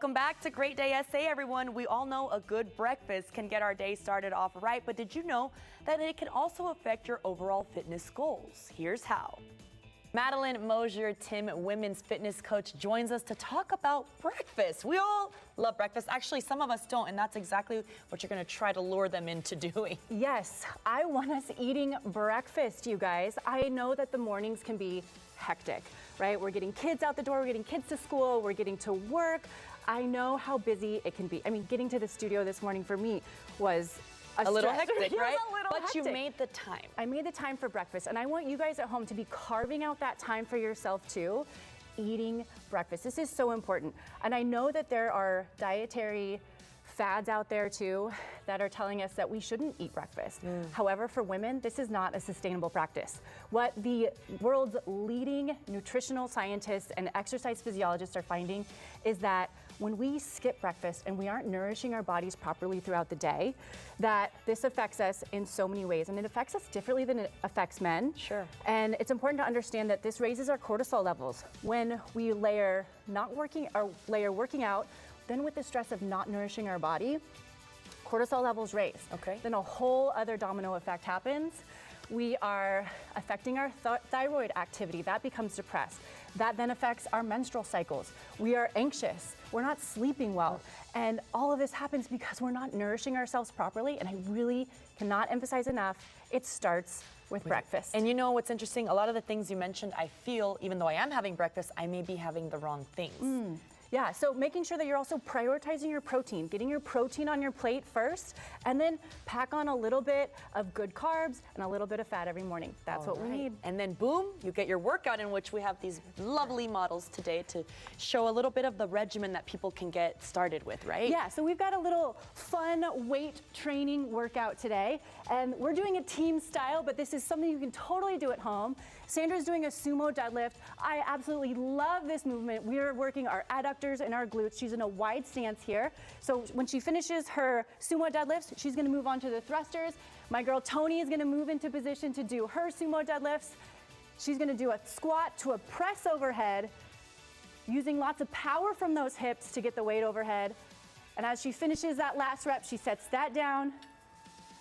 Welcome back to Great Day SA, everyone. We all know a good breakfast can get our day started off right, but did you know that it can also affect your overall fitness goals? Here's how. Madeline, Mosier, Timm, women's fitness coach, joins us to talk about breakfast. We all love breakfast. Actually, some of us don't, and that's exactly what you're going to try to lure them into doing. Yes, I want us eating breakfast, you guys. I know that the mornings can be hectic, right? We're getting kids out the door, we're getting kids to school, we're getting to work. I know how busy it can be. I mean, getting to the studio this morning for me was a little hectic, right? But hectic. You made the time. I made the time for breakfast, and I want you guys at home to be carving out that time for yourself too, eating breakfast. This is so important. And I know that there are dietary fads out there too that are telling us that we shouldn't eat breakfast. However, for women, this is not a sustainable practice. What the world's leading nutritional scientists and exercise physiologists are finding is that when we skip breakfast and we aren't nourishing our bodies properly throughout the day, that this affects us in so many ways. And it affects us differently than it affects men. Sure. And it's important to understand that this raises our cortisol levels when we layer working out, then with the stress of not nourishing our body, cortisol levels raise. Okay. Then a whole other domino effect happens. We are affecting our thyroid activity. That becomes depressed. That then affects our menstrual cycles. We are anxious. We're not sleeping well. And all of this happens because we're not nourishing ourselves properly. And I really cannot emphasize enough, it starts with breakfast. And you know what's interesting? A lot of the things you mentioned, I feel, even though I am having breakfast, I may be having the wrong things. Yeah, so making sure that you're also prioritizing your protein, getting your protein on your plate first, and then pack on a little bit of good carbs and a little bit of fat every morning. That's what we need. And then boom, you get your workout, in which we have these lovely models today to show a little bit of the regimen that people can get started with, right? Yeah, so we've got a little fun weight training workout today, and we're doing a team style, but this is something you can totally do at home. Sandra's doing a sumo deadlift. I absolutely love this movement. We're working our adductors and our glutes. She's in a wide stance here. So when she finishes her sumo deadlifts, she's gonna move on to the thrusters. My girl Tony is gonna move into position to do her sumo deadlifts. She's gonna do a squat to a press overhead, using lots of power from those hips to get the weight overhead. And as she finishes that last rep, she sets that down,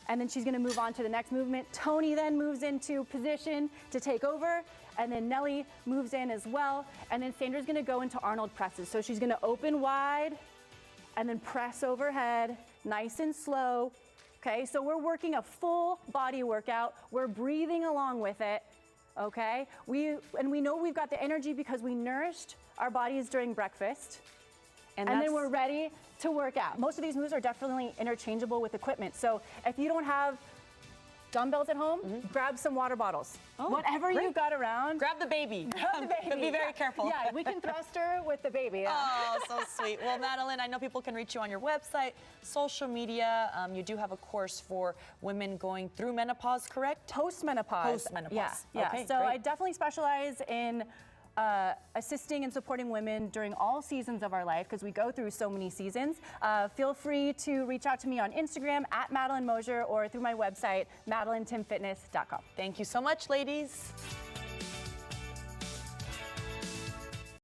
and then she's gonna move on to the next movement. Tony then moves into position to take over, and then Nelly moves in as well. And then Sandra's gonna go into Arnold presses. So she's gonna open wide, and then press overhead, nice and slow. Okay, so we're working a full body workout. We're breathing along with it, okay? We know we've got the energy because we nourished our bodies during breakfast. And then we're ready to work out. Most of these moves are definitely interchangeable with equipment. So if you don't have dumbbells at home, grab some water bottles. Whatever you've got around. Grab the baby. Grab the baby. But be very careful. Yeah, we can thrust her with the baby. Yeah. Oh, so sweet. Well, Madeline, I know people can reach you on your website, social media. You do have a course for women going through menopause, correct? Post-menopause. Post-menopause. Yeah. Okay, so great. I definitely specialize in assisting and supporting women during all seasons of our life because we go through so many seasons. Feel free to reach out to me on Instagram at Madeline Mosier or through my website, MadelineTimmFitness.com. Thank you so much, ladies.